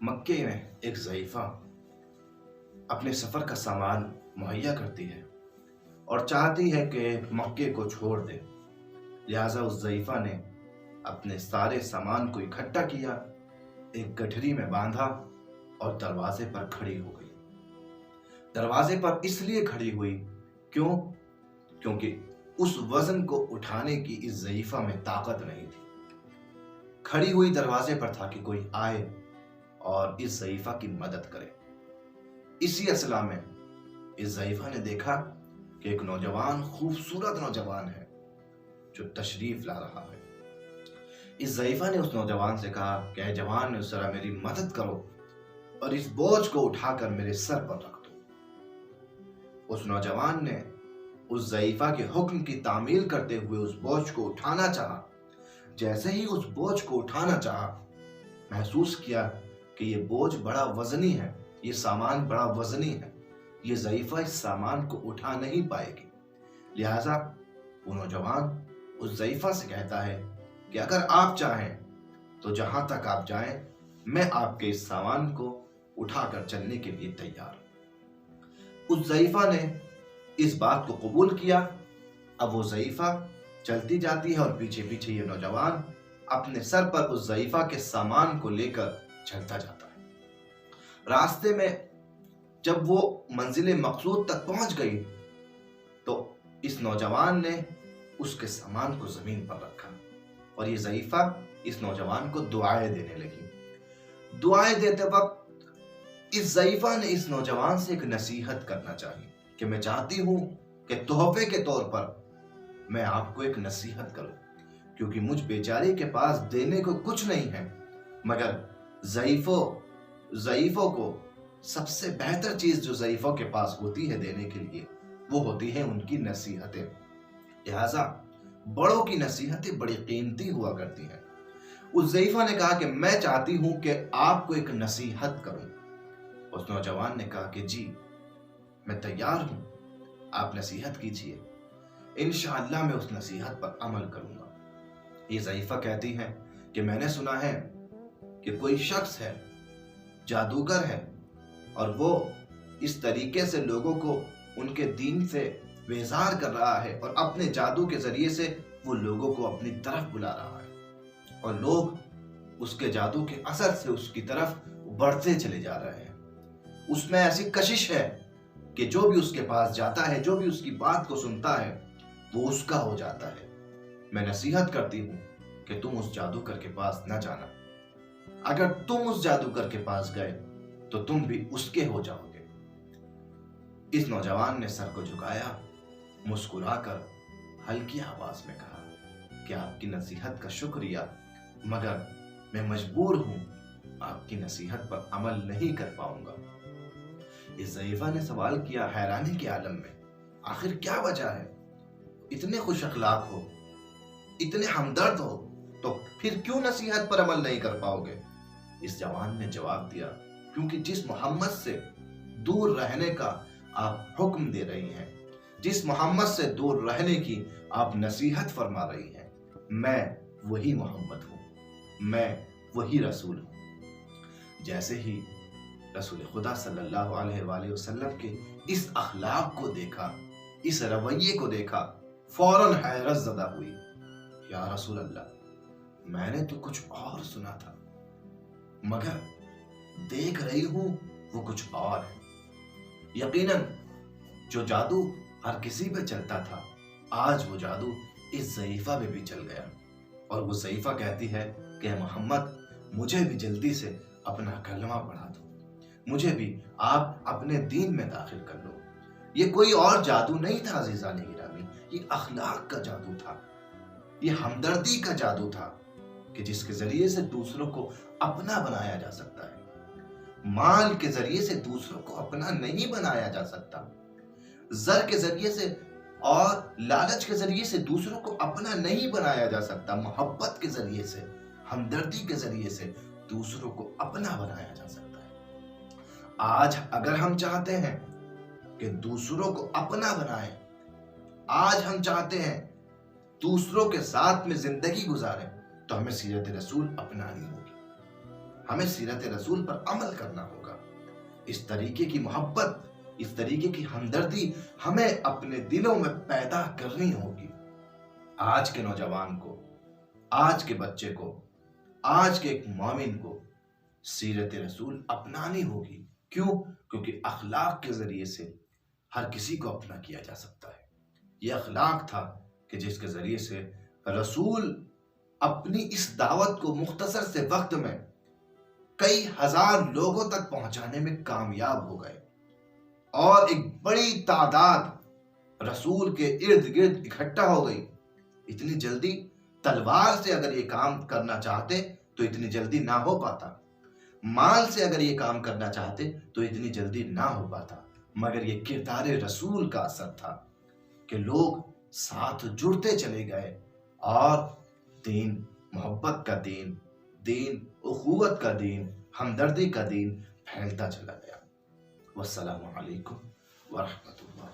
مکے میں ایک ضعیفہ اپنے سفر کا سامان مہیا کرتی ہے اور چاہتی ہے کہ مکے کو چھوڑ دے۔ لہٰذا اس ضعیفہ نے اپنے سارے سامان کو اکٹھا کیا، ایک گٹھری میں باندھا اور دروازے پر کھڑی ہو گئی۔ دروازے پر اس لیے کھڑی ہوئی کیونکہ اس وزن کو اٹھانے کی اس ضعیفہ میں طاقت نہیں تھی۔ کھڑی ہوئی دروازے پر تھا کہ کوئی آئے اور اس ضعیفہ کی مدد کرے۔ اسی اصلاح میں اس ضعیفہ نے دیکھا کہ ایک نوجوان، خوبصورت نوجوان ہے جو تشریف لا رہا ہے۔ اس ضعیفہ نے اس نوجوان سے کہا کہ اے جوان، ذرا میری مدد کرو اور اس بوجھ کو اٹھا کر میرے سر پر رکھ دو۔ اس نوجوان نے اس ضعیفہ کے حکم کی تعمیل کرتے ہوئے اس بوجھ کو اٹھانا چاہا۔ جیسے ہی اس بوجھ کو اٹھانا چاہا، محسوس کیا کہ یہ بوجھ بڑا وزنی ہے، یہ سامان بڑا وزنی ہے، یہ ضعیفہ اس سامان کو اٹھا نہیں پائے گی۔ لہٰذا وہ نوجوان اس ضعیفہ سے کہتا ہے کہ اگر آپ چاہیں تو جہاں تک آپ جائیں، میں آپ کے اس سامان کو اٹھا کر چلنے کے لیے تیار ہوں۔ اس ضعیفہ نے اس بات کو قبول کیا۔ اب وہ ضعیفہ چلتی جاتی ہے اور پیچھے پیچھے یہ نوجوان اپنے سر پر اس ضعیفہ کے سامان کو لے کر چلتا جاتا ہے۔ راستے میں جب وہ منزل مقصود تک پہنچ گئی تو اس نوجوان نے اس کے سامان کو زمین پر رکھا اور یہ ضعیفہ اس نوجوان کو دعائیں دینے لگی۔ دعائیں دیتے وقت اس ضعیفہ نے اس نوجوان سے ایک نصیحت کرنا چاہی کہ میں چاہتی ہوں کہ تحفے کے طور پر میں آپ کو ایک نصیحت کروں، کیونکہ مجھ بیچارے کے پاس دینے کو کچھ نہیں ہے، مگر ضعیفوں کو سب سے بہتر چیز جو ضعیفوں کے پاس ہوتی ہے دینے کے لیے، وہ ہوتی ہے ان کی نصیحتیں۔ لہٰذا بڑوں کی نصیحتیں بڑی قیمتی ہوا کرتی ہیں۔ اس ضعیفہ نے کہا کہ میں چاہتی ہوں کہ آپ کو ایک نصیحت کروں۔ اس نوجوان نے کہا کہ جی، میں تیار ہوں، آپ نصیحت کیجئے، انشاءاللہ میں اس نصیحت پر عمل کروں گا۔ یہ ضعیفہ کہتی ہے کہ میں نے سنا ہے کہ کوئی شخص ہے، جادوگر ہے، اور وہ اس طریقے سے لوگوں کو ان کے دین سے بیزار کر رہا ہے اور اپنے جادو کے ذریعے سے وہ لوگوں کو اپنی طرف بلا رہا ہے، اور لوگ اس کے جادو کے اثر سے اس کی طرف بڑھتے چلے جا رہے ہیں۔ اس میں ایسی کشش ہے کہ جو بھی اس کے پاس جاتا ہے، جو بھی اس کی بات کو سنتا ہے، وہ اس کا ہو جاتا ہے۔ میں نصیحت کرتی ہوں کہ تم اس جادوگر کے پاس نہ جانا۔ اگر تم اس جادوگر کے پاس گئے تو تم بھی اس کے ہو جاؤ گے۔ اس نوجوان نے سر کو جھکایا، مسکرا کر ہلکی آواز میں کہا کہ آپ کی نصیحت کا شکریہ، مگر میں مجبور ہوں، آپ کی نصیحت پر عمل نہیں کر پاؤں گا۔ اس ضعیفہ نے سوال کیا حیرانی کے عالم میں، آخر کیا وجہ ہے؟ اتنے خوش اخلاق ہو، اتنے ہمدرد ہو، تو پھر کیوں نصیحت پر عمل نہیں کر پاؤ گے؟ اس جوان نے جواب دیا، کیونکہ جس محمد سے دور رہنے کا آپ حکم دے رہی ہیں، جس محمد سے دور رہنے کی آپ نصیحت فرما رہی ہیں، میں وہی محمد ہوں، میں وہی رسول ہوں۔ جیسے ہی رسول خدا صلی اللہ علیہ وآلہ وسلم کے اس اخلاق کو دیکھا، اس رویے کو دیکھا، فوراً حیرت زدہ ہوئی۔ یا رسول اللہ، میں نے تو کچھ اور سنا تھا، مگر دیکھ رہی ہوں وہ کچھ اور ہے۔ یقیناً جو جادو ہر کسی پہ چلتا تھا، آج وہ جادو اس ضعیفہ پہ بھی چل گیا۔ اور وہ ضعیفہ کہتی ہے کہ اے محمد، مجھے بھی جلدی سے اپنا کلمہ پڑھا دو، مجھے بھی آپ اپنے دین میں داخل کر لو۔ یہ کوئی اور جادو نہیں تھا عزیزان گرامی، یہ اخلاق کا جادو تھا، یہ ہمدردی کا جادو تھا کہ جس کے ذریعے سے دوسروں کو اپنا بنایا جا سکتا ہے۔ مال کے ذریعے سے دوسروں کو اپنا نہیں بنایا جا سکتا، زر کے ذریعے سے اور لالچ کے ذریعے سے دوسروں کو اپنا نہیں بنایا جا سکتا، محبت کے ذریعے سے، ہمدردی کے ذریعے سے دوسروں کو اپنا بنایا جا سکتا ہے۔ آج اگر ہم چاہتے ہیں کہ دوسروں کو اپنا بنائیں، آج ہم چاہتے ہیں دوسروں کے ساتھ میں زندگی گزاریں، تو ہمیں سیرت رسول اپنانی ہوگی، ہمیں سیرت رسول پر عمل کرنا ہوگا. اس طریقے کی محبت، اس طریقے کی ہمدردی ہمیں اپنے دلوں میں پیدا کرنی ہوگی. آج کے نوجوان کو، آج کے بچے کو، آج کے ایک مومن کو سیرت رسول اپنانی ہوگی. کیوں؟ کیونکہ اخلاق کے ذریعے سے ہر کسی کو اپنا کیا جا سکتا ہے. یہ اخلاق تھا کہ جس کے ذریعے سے رسول اپنی اس دعوت کو مختصر سے وقت میں کئی ہزار لوگوں تک پہنچانے میں کامیاب ہو گئے، اور ایک بڑی تعداد رسول کے ارد گرد اکٹھا ہو گئی. اتنی جلدی تلوار سے اگر یہ کام کرنا چاہتے تو اتنی جلدی نہ ہو پاتا، مال سے اگر یہ کام کرنا چاہتے تو اتنی جلدی نہ ہو پاتا. مگر یہ کردار رسول کا اثر تھا کہ لوگ ساتھ جڑتے چلے گئے، اور دین محبت کا دین، دین اخوت کا دین، ہمدردی کا دین پھیلتا چلا گیا. والسلام علیکم ورحمۃ اللہ.